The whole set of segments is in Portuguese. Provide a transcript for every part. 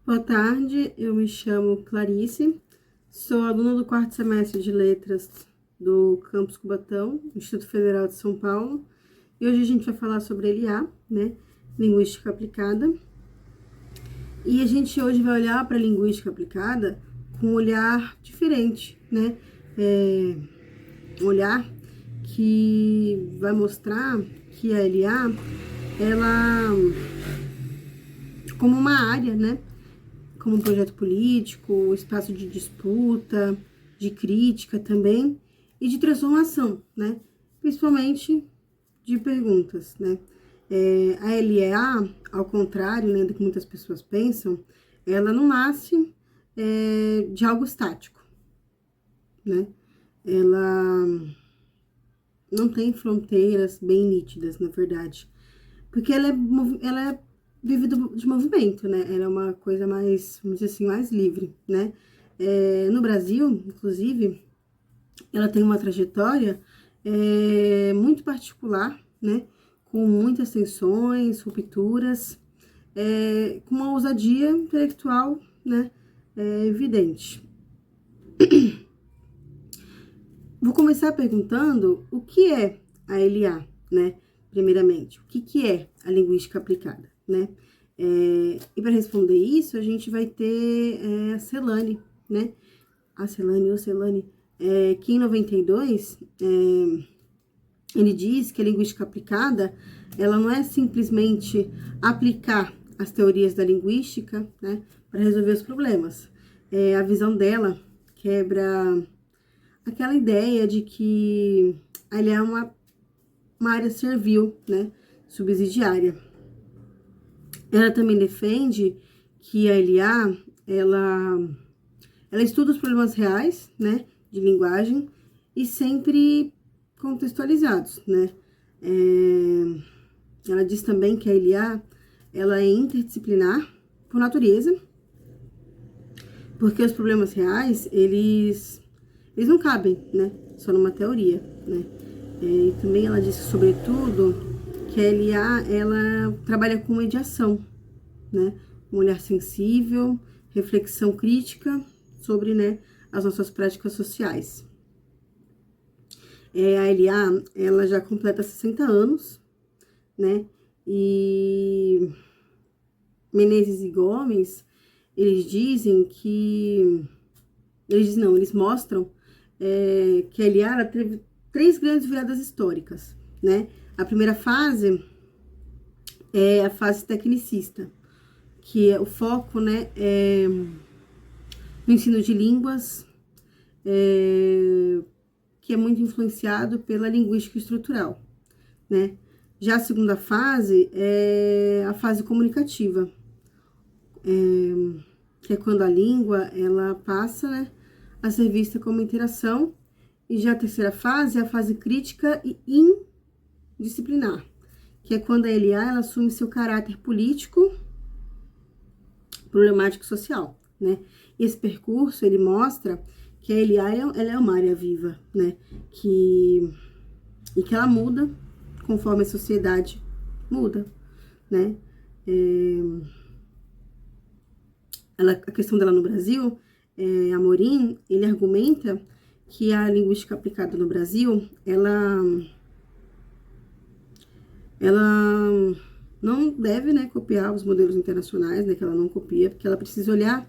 Boa tarde, eu me chamo Clarice, sou aluna do quarto semestre de Letras do Campus Cubatão, Instituto Federal de São Paulo, e hoje a gente vai falar sobre LA, né, Linguística Aplicada, e a gente hoje vai olhar para a Linguística Aplicada com um olhar diferente, né, um olhar que vai mostrar que a LA, ela, como uma área, né, como um projeto político, espaço de disputa, de crítica também, e de transformação, né? Principalmente de perguntas, né? A LEA, ao contrário, né, do que muitas pessoas pensam, ela não nasce de algo estático, né? Ela não tem fronteiras bem nítidas, na verdade, porque ela é vive de movimento, né? Ela é uma coisa mais, vamos dizer assim, mais livre, né? No Brasil, inclusive, ela tem uma trajetória muito particular, né? Com muitas tensões, rupturas, com uma ousadia intelectual, né? Evidente. Vou começar perguntando o que é a LA, né? Primeiramente, o que é a linguística aplicada, né? E para responder isso, a gente vai ter a Celane, né? A Celane ou Celane, que em 92, ele diz que a linguística aplicada, ela não é simplesmente aplicar as teorias da linguística, né? Para resolver os problemas. A visão dela quebra aquela ideia de que ele é uma área servil, né, subsidiária. Ela também defende que a LA, ela estuda os problemas reais, né, de linguagem e sempre contextualizados, né. Ela diz também que a LA, ela é interdisciplinar por natureza, porque os problemas reais, eles não cabem, né, só numa teoria, né. E também ela disse, sobretudo, que a LA, ela trabalha com mediação, né? Um olhar sensível, reflexão crítica sobre, né, as nossas práticas sociais. A LA, ela já completa 60 anos, né? E Menezes e Gomes, eles dizem que... Eles mostram que a LA, ela teve 3 grandes viradas históricas, né? A primeira fase é a fase tecnicista, que é o foco, né, no ensino de línguas, que é muito influenciado pela linguística estrutural, né? Já a segunda fase é a fase comunicativa, que é quando a língua, ela passa, né, a ser vista como interação, e já a terceira fase é a fase crítica e indisciplinar, que é quando a LA, ela assume seu caráter político, problemático e social, né? E esse percurso, ele mostra que a LA, ela é uma área viva, né? E que ela muda conforme a sociedade muda, né? A questão dela no Brasil, Amorim, ele argumenta que a linguística aplicada no Brasil, ela não deve, né, copiar os modelos internacionais, né, que ela não copia, porque ela precisa olhar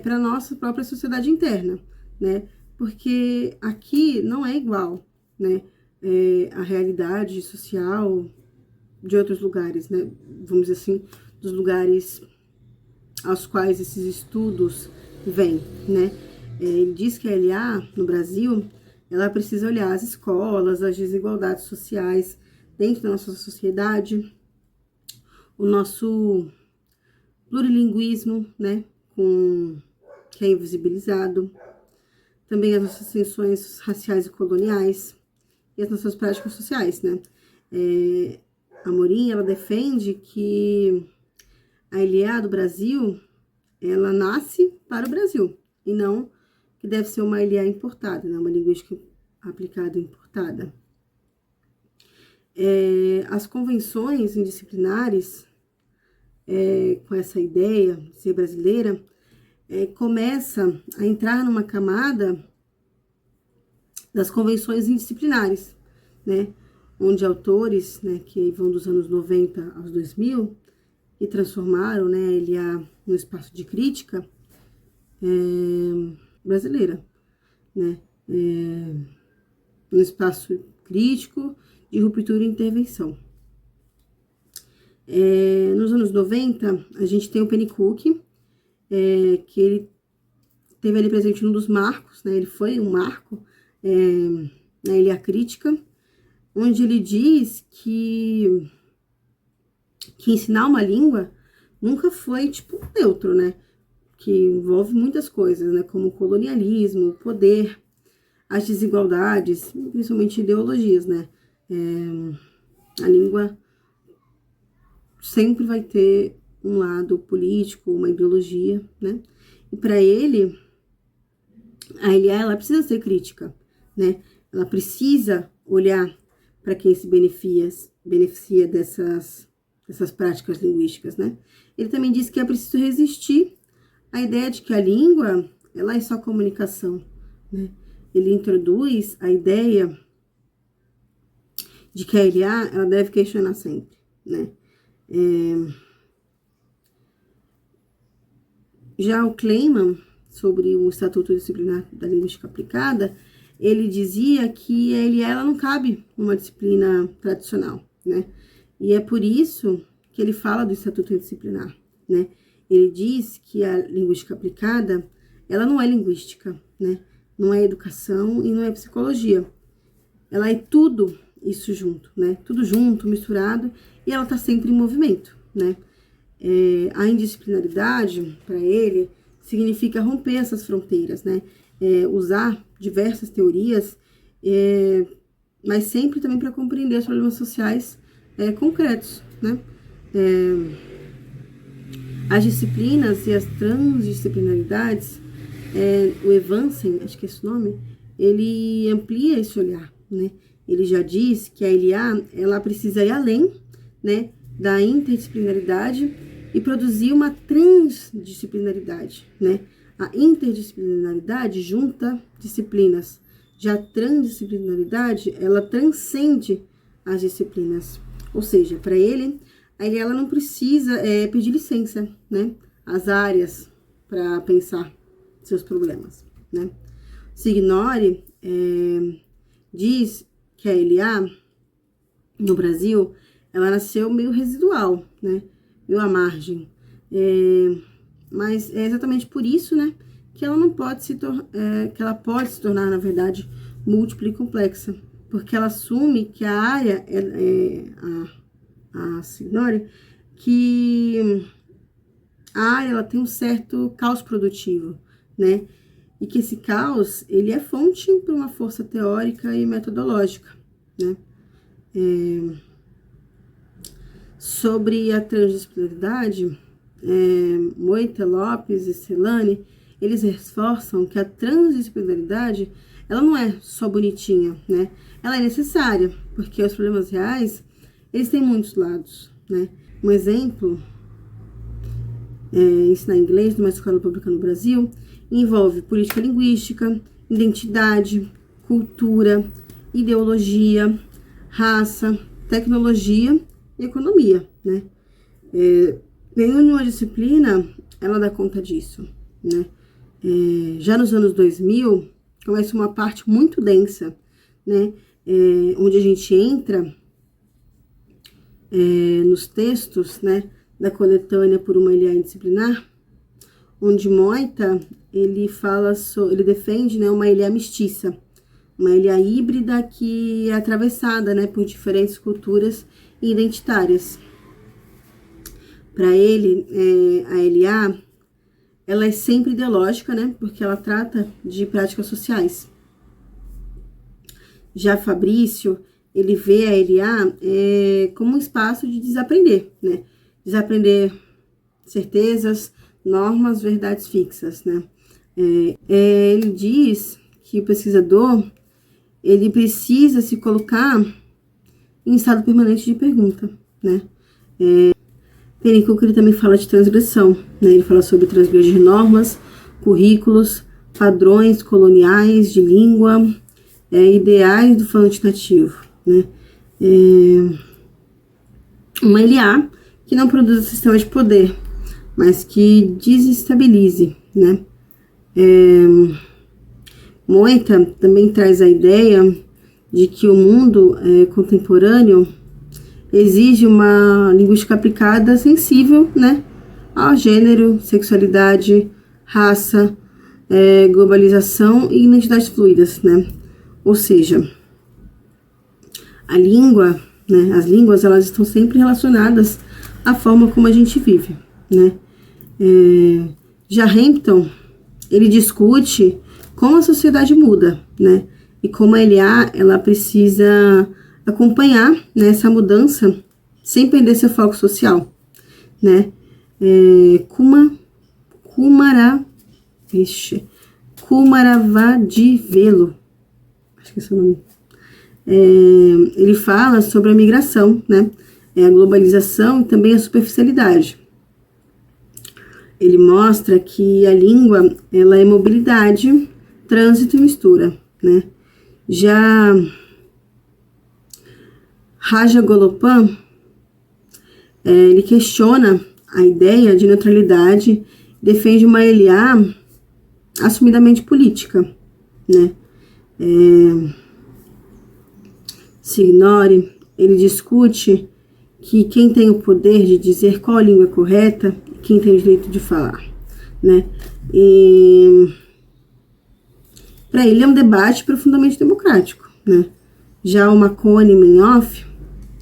para a nossa própria sociedade interna, né, porque aqui não é igual, né, a realidade social de outros lugares, né, vamos dizer assim, dos lugares aos quais esses estudos vêm, né. Ele diz que a LA, no Brasil, ela precisa olhar as escolas, as desigualdades sociais dentro da nossa sociedade, o nosso plurilinguismo, né, que é invisibilizado, também as nossas tensões raciais e coloniais e as nossas práticas sociais, né. A Amorim, ela defende que a LEA do Brasil, ela nasce para o Brasil, e não que deve ser uma LEA importada, né, uma linguística aplicada importada. As convenções indisciplinares, com essa ideia de ser brasileira, começa a entrar numa camada das convenções indisciplinares, né? Onde autores, né, que vão dos anos 90 aos 2000 e transformaram, né, a LA no espaço de crítica brasileira, né? No espaço crítico de ruptura e intervenção. Nos anos 90, a gente tem o Pennycook, que ele teve ali presente num dos marcos, né? Ele foi um marco na Ilha Crítica, onde ele diz que ensinar uma língua nunca foi, tipo, neutro, né? Que envolve muitas coisas, né? Como o colonialismo, o poder, as desigualdades, principalmente ideologias, né? A língua sempre vai ter um lado político, uma ideologia, né? E para ele, a LA, ela precisa ser crítica, né? Ela precisa olhar para quem se beneficia dessas práticas linguísticas, né? Ele também diz que é preciso resistir à ideia de que a língua, ela é só comunicação, né? Ele introduz a ideia de que a LA, ela deve questionar sempre, né? Já o Kleiman, sobre o Estatuto Disciplinar da Linguística Aplicada, ele dizia que a LA, ela não cabe numa disciplina tradicional, né? E é por isso que ele fala do Estatuto Disciplinar, né? Ele diz que a linguística aplicada, ela não é linguística, né? Não é educação e não é psicologia. Ela é tudo isso junto, né? Tudo junto, misturado, e ela tá sempre em movimento, né? A indisciplinaridade, para ele, significa romper essas fronteiras, né? Usar diversas teorias, mas sempre também para compreender os problemas sociais concretos, né? As disciplinas e as transdisciplinaridades, o Evansen, acho que é esse o nome, ele amplia esse olhar, né? Ele já diz que a LA, ela precisa ir além, né, da interdisciplinaridade e produzir uma transdisciplinaridade, né? A interdisciplinaridade junta disciplinas. Já a transdisciplinaridade, ela transcende as disciplinas. Ou seja, para ele, aí ela não precisa pedir licença, né? Às áreas para pensar seus problemas, né? Signori diz que a LA, no Brasil, ela nasceu meio residual, né? Meio à margem. Mas é exatamente por isso, né, que ela não pode que ela pode se tornar, na verdade, múltipla e complexa, porque ela assume que a área a Signori, que a área, ela tem um certo caos produtivo, né? E que esse caos, ele é fonte para uma força teórica e metodológica, né? Sobre a transdisciplinaridade, Moita, Lopes e Celani, eles reforçam que a transdisciplinaridade, ela não é só bonitinha, né? Ela é necessária, porque os problemas reais, eles têm muitos lados, né? Um exemplo, ensinar inglês numa escola pública no Brasil, envolve política linguística, identidade, cultura, ideologia, raça, tecnologia e economia, né? Nenhuma disciplina, ela dá conta disso, né? Já nos anos 2000, começa uma parte muito densa, né? Onde a gente entra nos textos, né, da coletânea Por uma LA Indisciplinar, onde Moita, ele defende, né, uma LA mestiça, uma LA híbrida que é atravessada, né, por diferentes culturas identitárias. Para ele, a LA, ela é sempre ideológica, né, porque ela trata de práticas sociais. Já Fabrício, ele vê a LA como um espaço de desaprender, né, desaprender certezas, normas, verdades fixas, né. Ele diz que o pesquisador, ele precisa se colocar em estado permanente de pergunta, né. Pennycook ele também fala de transgressão, né? Ele fala sobre transgredir normas, currículos, padrões coloniais de língua, ideais do falante nativo, né? Uma LA que não produza sistema de poder, mas que desestabilize, né? Moita também traz a ideia de que o mundo contemporâneo exige uma linguística aplicada sensível, né, ao gênero, sexualidade, raça, globalização e identidades fluidas, né? Ou seja, a língua, né, as línguas, elas estão sempre relacionadas à forma como a gente vive, né? Já Hampton, ele discute como a sociedade muda, né? E como a LA, ela precisa acompanhar, né, essa mudança sem perder seu foco social, né? Kumaravadivelo, acho que é esse o nome. Ele fala sobre a migração, né? A globalização e também a superficialidade. Ele mostra que a língua, ela é mobilidade, trânsito e mistura, né? Já Rajagopal, ele questiona a ideia de neutralidade, defende uma LA assumidamente política, né? Signore, ele discute que quem tem o poder de dizer qual a língua é correta, quem tem o direito de falar, né? E para ele é um debate profundamente democrático, né? Já o Makoni e Menhoff,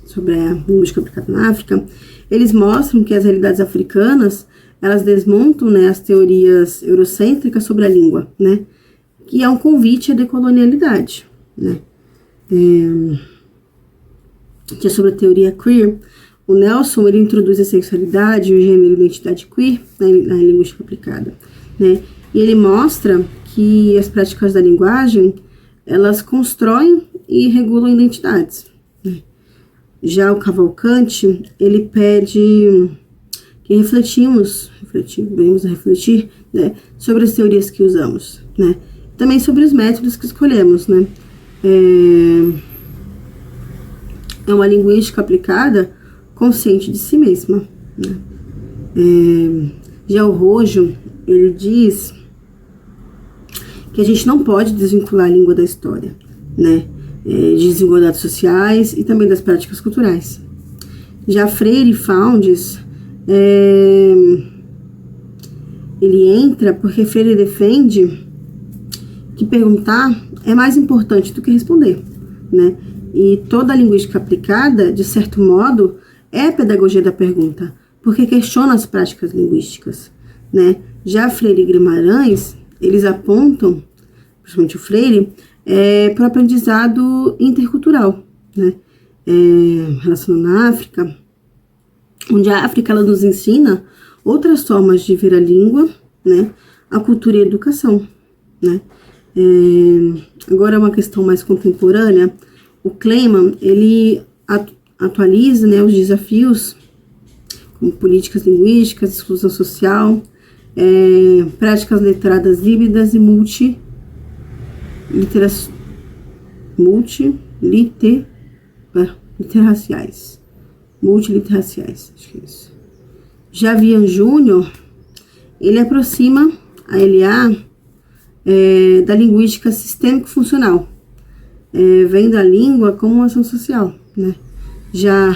sobre a linguística aplicada na África, eles mostram que as realidades africanas, elas desmontam, né, as teorias eurocêntricas sobre a língua, né? Que é um convite à decolonialidade, né? Que é sobre a teoria queer. O Nelson, ele introduz a sexualidade, o gênero e a identidade queer na linguística aplicada, né? E ele mostra que as práticas da linguagem, elas constroem e regulam identidades, né? Já o Cavalcante, ele pede que venhamos a refletir, né, sobre as teorias que usamos, né? Também sobre os métodos que escolhemos, né? É uma linguística aplicada consciente de si mesma, né? Já o Rojo, ele diz que a gente não pode desvincular a língua da história, né? De desigualdades sociais e também das práticas culturais. Já Freire Foundes, ele entra porque Freire defende que perguntar é mais importante do que responder, né? E toda a linguística aplicada, de certo modo, é a pedagogia da pergunta, porque questiona as práticas linguísticas, né? Já Freire e Guimarães, eles apontam, principalmente o Freire, para o aprendizado intercultural, né? Relacionando a África, onde a África, ela nos ensina outras formas de ver a língua, né? A cultura e a educação, né? Agora, uma questão mais contemporânea, o Kleiman, ele atualiza, né, os desafios como políticas linguísticas, exclusão social, práticas letradas híbridas e multiliterraciais, acho que é isso. Já Vian Júnior, ele aproxima a LA da linguística sistêmico-funcional, vendo a língua como uma ação social, né? Já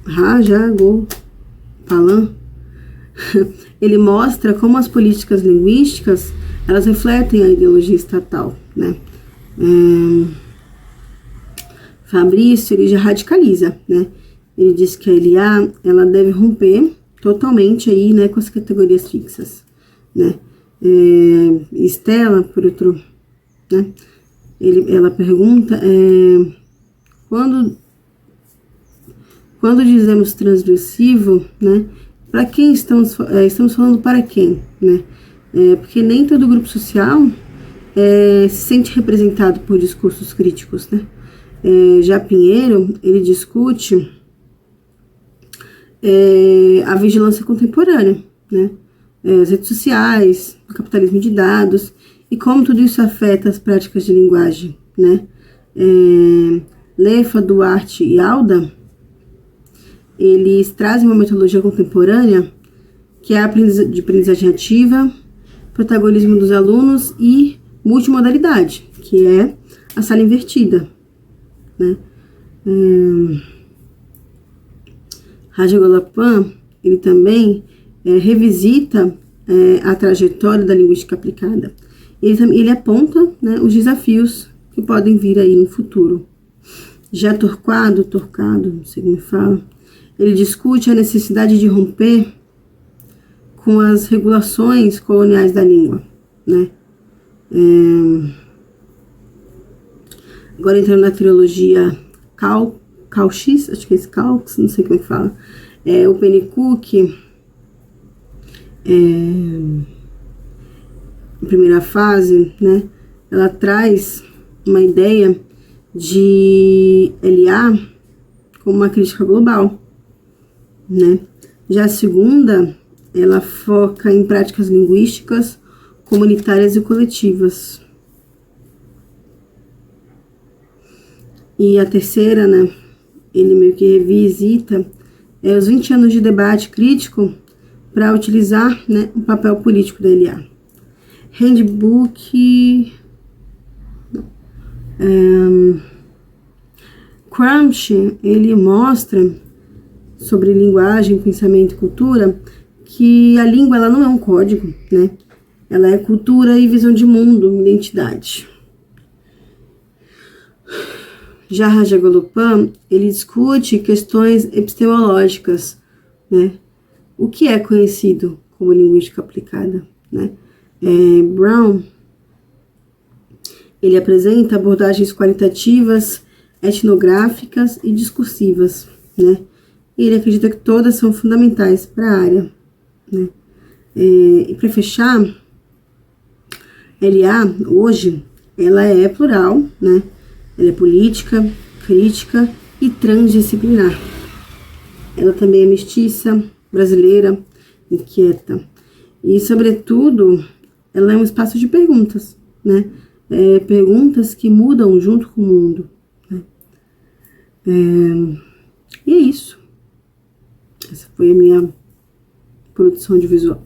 Rajagopalan, ele mostra como as políticas linguísticas, elas refletem a ideologia estatal, né? Fabrício, ele já radicaliza, né? Ele diz que a LA, ela deve romper totalmente aí, né, com as categorias fixas, né? Estela, por outro, né? Ela pergunta, quando dizemos transgressivo, né? Para quem estamos falando para quem, né? Porque nem todo grupo social se sente representado por discursos críticos, né? Já Pinheiro, ele discute a vigilância contemporânea, né? As redes sociais, o capitalismo de dados e como tudo isso afeta as práticas de linguagem, né? Lefa, Duarte e Alda, eles trazem uma metodologia contemporânea que é a de aprendizagem ativa, protagonismo dos alunos e multimodalidade, que é a sala invertida, né? Rajagopal, ele também revisita a trajetória da linguística aplicada. Ele aponta, né, os desafios que podem vir aí no futuro. Já Torquato, não sei como fala, ele discute a necessidade de romper com as regulações coloniais da língua, né? Agora entrando na trilogia Cauchy, acho que é esse Cauchy, não sei como é que fala. O Pennycook, a primeira fase, né? Ela traz uma ideia de LA como uma crítica global, né? Já a segunda, ela foca em práticas linguísticas comunitárias e coletivas. E a terceira, né, ele meio que revisita os 20 anos de debate crítico para utilizar, né, o papel político da LA. Handbook... Gramsci, ele mostra sobre linguagem, pensamento e cultura que a língua ela não é um código, né? Ela é cultura e visão de mundo, identidade. Já Rajagopal, ele discute questões epistemológicas, né? O que é conhecido como linguística aplicada, né? Brown, ele apresenta abordagens qualitativas, etnográficas e discursivas, né? E ele acredita que todas são fundamentais para a área, né? E para fechar, LA, hoje, ela é plural, né? Ela é política, crítica e transdisciplinar. Ela também é mestiça, brasileira, inquieta. E, sobretudo, ela é um espaço de perguntas, né? Perguntas que mudam junto com o mundo, né? E é isso. Essa foi a minha produção audiovisual.